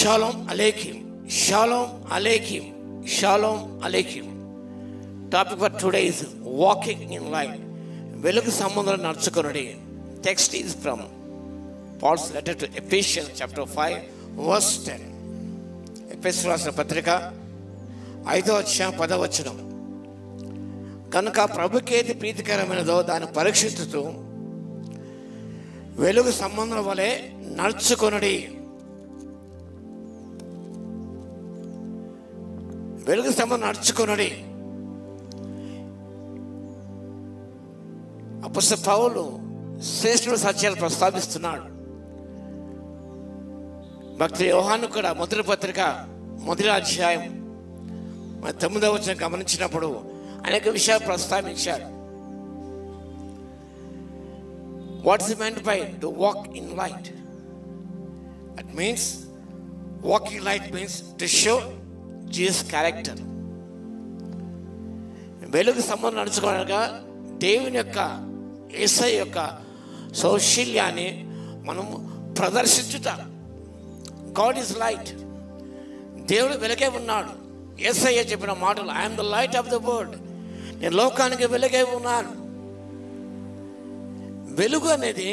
Shalom అలేకిం, షాలోమ్ అలేకిం, షాలోమ్ అలేకిం. Topic for today is walking in light. వెలుగు సంబంధంలో నడుచుకొనుడి. Text is from Paul's letter to Ephesians chapter 5 verse 10. ఎఫెసీయులకు రాసిన పత్రిక 5వ అధ్యాయం 10వ వచనం. కనుక ప్రభుకి ఏది ప్రీతికరమైనదో దాన్ని పరీక్షించుతూ వెలుగు సంబంధం వలె నడుచుకొనుడి. వెలుగు సంబంధం నడుచుకొనుడి. అపొస్తలుడు పౌలు శ్రేష్ఠుడు సత్యాలు ప్రస్తావిస్తున్నాడు. భక్తుడు యోహాను కూడా మొదటి పత్రిక 1వ అధ్యాయం 9వ వచనం గమనించినప్పుడు అనేక విషయాలు ప్రస్తావించాడు. What is meant by to walk in light? It means walking light means to show Jesus character. వెలుగు సంబంధం నడుచుకోవడానికి దేవుని యొక్క యేసయ్య యొక్క సౌశల్యాన్ని మనం ప్రదర్శించుట. God is light. దేవుడు వెలుగే ఉన్నాడు. యేసయ్య చెప్పిన మాటలు, I'm the light of the world, నేను లోకానికి వెలుగే ఉన్నాను. వెలుగు అనేది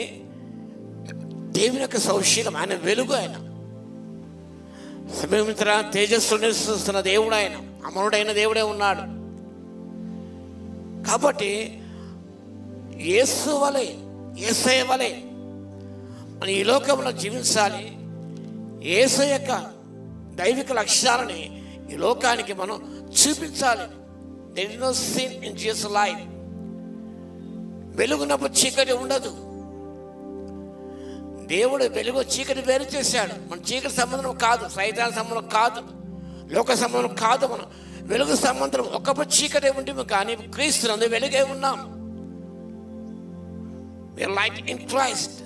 దేవుని యొక్క సౌశల్యం. ఆయన వెలుగు. ఆయన సమయమిత్ర తేజస్సు నివసిస్తున్న దేవుడు, ఆయన అమరుడైన దేవుడే ఉన్నాడు. కాబట్టి యేసు వలె, యేసయ్య వలె మనం ఈ లోకంలో జీవించాలి. యేసు యొక్క దైవిక లక్ష్యాలని ఈ లోకానికి మనం చూపించాలి. There is no sin in Jesus life. వెలుగున్నప్పుడు చీకటి ఉండదు. దేవుడు వెలుగు చీకటి వేరు చేశాడు. మన చీకటి సంబంధం కాదు, సైతాన్ సంబంధం కాదు, లోక సంబంధం కాదు. మనం వెలుగు సంబంధం. ఒకప్పుడు చీకటి ఉంటుంది కానీ క్రీస్తునందు వెలుగే ఉన్నాం. Light in Christ.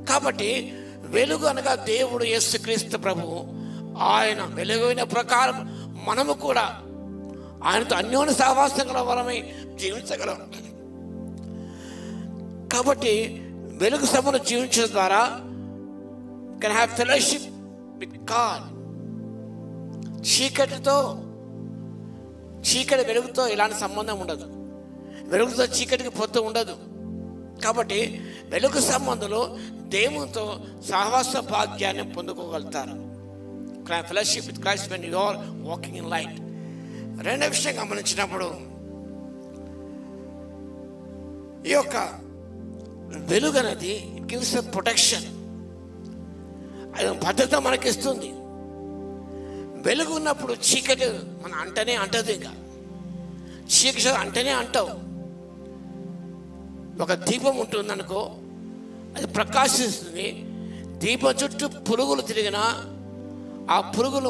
కాబట్టి వెలుగు అనగా దేవుడు యేసుక్రీస్తు ప్రభువు. ఆయన వెలుగైన ప్రకారం మనము కూడా ఆయనతో అన్యోన్య సహవాసం గల వరమై జీవించగలం. కాబట్టి వెలుగు సంబంధం జీవించడం ద్వారా can have fellowship with God. చీకటి వెలుగుతో ఇలాంటి సంబంధం ఉండదు. వెలుగుతో చీకటికి పొత్తు ఉండదు. కాబట్టి వెలుగు సంబంధంలో దేవునితో సహవాస భాగ్యాన్ని పొందుకోగలుగుతారు. Fellowship with Christ when you are walking in light. రెండో విషయం గమనించినప్పుడు ఈ యొక్క వెలుగు అనేది ఇట్ గివ్స్ ఎ ప్రొటెక్షన్. అది భద్రత మనకిస్తుంది. వెలుగు ఉన్నప్పుడు చీకటి మన అంటనే అంటది. ఇంకా చీకటి అంటనే అంటావు. ఒక దీపం ఉంటుందనుకో, అది ప్రకాశిస్తుంది. దీపం చుట్టూ పురుగులు తిరిగినా ఆ పురుగులు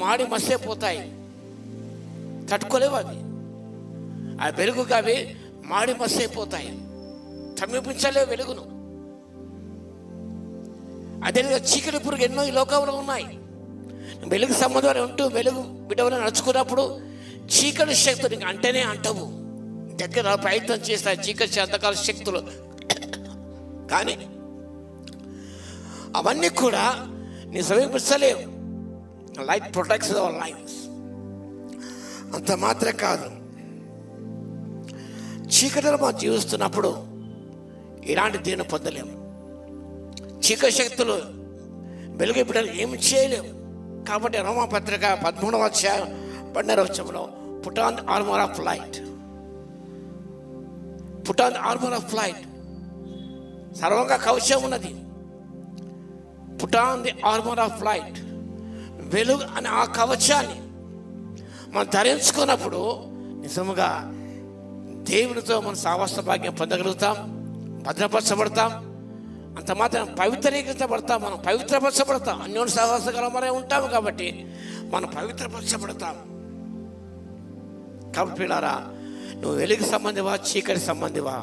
మాడి మసైపోతాయి, తట్టుకోలేవు. అవి ఆ వెలుగుగా అవి మాడి మసైపోతాయి, సమీపించలేవు వెలుగును. అదేవిధంగా చీకటి పురుగు ఎన్నో ఈ లోకంలో ఉన్నాయి. వెలుగు సంబంధం ఉంటూ వెలుగు బిడ్డవని నడుచుకున్నప్పుడు చీకటి శక్తులు ఇంక అంటేనే అంటవు. దగ్గర ప్రయత్నం చేస్తాయి చీకటి అంధకార శక్తులు. కానీ అవన్నీ కూడా నీ సమీపించలేవు. Light protects our lifes. అంత మాత్రమే కాదు, చీకటిలో మనం జీవిస్తున్నప్పుడు ఇలాంటి దీన్ని పొందలేము. చీకటి శక్తులు వెలుగు బిడ్డలు ఏమి చేయలేవు. కాబట్టి రోమా పత్రిక 13వ అధ్యాయం 12వ వచనంలో put on the armour of light. Put on the armour of light. సర్వంగా కవచం ఉన్నది. Put on the armour of light. వెలుగు అనే ఆ కవచాన్ని మనం ధరించుకున్నప్పుడు నిజముగా దేవునితో మనం సావాస భాగ్యం పొందగలుగుతాం, భద్రపరచబడతాం. అంత మాత్రం పవిత్రీకరించబడతాం. మనం పవిత్రపరచబడతాం. అన్యోన్య సహవాస గలమరే ఉంటాము కాబట్టి మనం పవిత్రపరచబడతాం. కాబట్టి పిల్లారా, నువ్వు వెలుగు సంబంధివా చీకటి సంబంధివా?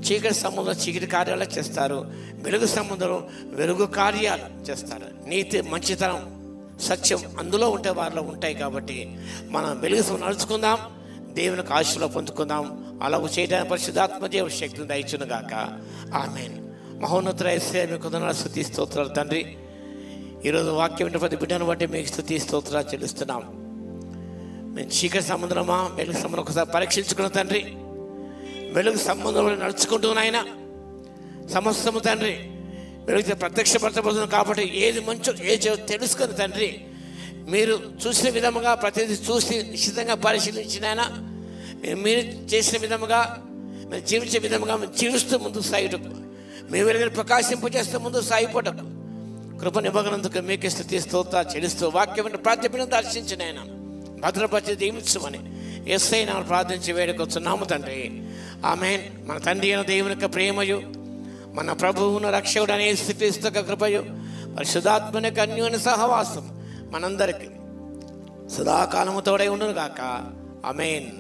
చీకటి సంబంధం చీకటి కార్యాలు చేస్తారు, వెలుగు సంబంధం వెలుగు కార్యాలు చేస్తారు. నీతి, మంచితనం, సత్యం అందులో ఉంటే వారిలో ఉంటాయి. కాబట్టి మనం వెలుగు నడుచుకుందాం, దేవునికి ఆశలో పొందుకుందాం. అలాగ చేయడానికి పరిశుద్ధాత్మ దేవుని శక్తిని దయచును గాక. ఆమేన్. మహోన్నతుడ యేసయ్య మీకు వందనాలు, స్తుతి స్తోత్రాలు తండ్రి. ఈరోజు వాక్యం విన్న ప్రతి బిడ్డను బట్టి మీకు స్తుతి స్తోత్రాలు చెల్లిస్తున్నాం. మేము చీకటి సముద్రమా వెలుగు సముద్రం ఒకసారి పరీక్షించుకున్న తండ్రి, వెలుగు సంబంధంలో నడుచుకుంటున్నాయన సమస్తము తండ్రి వెలుగు ప్రత్యక్షపరచబడుతుంది కాబట్టి ఏది మంచో ఏది తెలుసుకుని తండ్రి మీరు చూసిన విధముగా ప్రతిదీ చూసి నిశ్చితంగా పరిశీలించినైనా మీరు చేసిన విధముగా మేము జీవించే విధముగా మేము జీవిస్తూ ముందుకు సాగుటకు మేము వెలుగుని ప్రకాశింపజేస్తూ ముందుకు సాగిపోటకు కృప నిమగ్నందుకు మీకే స్తుతి స్తోత్రాలు చెల్లిస్తూ వాక్యం ప్రార్థన దర్శించినైనా భద్రపరిచి దీవించమని యేసయ్య నామమున ప్రార్థించి వేడుకొచ్చున్నాము తండ్రి. ఆమేన్. మన తండ్రి అయిన దేవుని యొక్క ప్రేమయు మన ప్రభువును రక్షకుడు అనే యేసుక్రీస్తు యొక్క కృపయు పరిశుద్ధాత్మ యొక్క అన్యోన్య సహవాసం మనందరికీ సదాకాలము తోడై ఉండును గాక. ఆమేన్.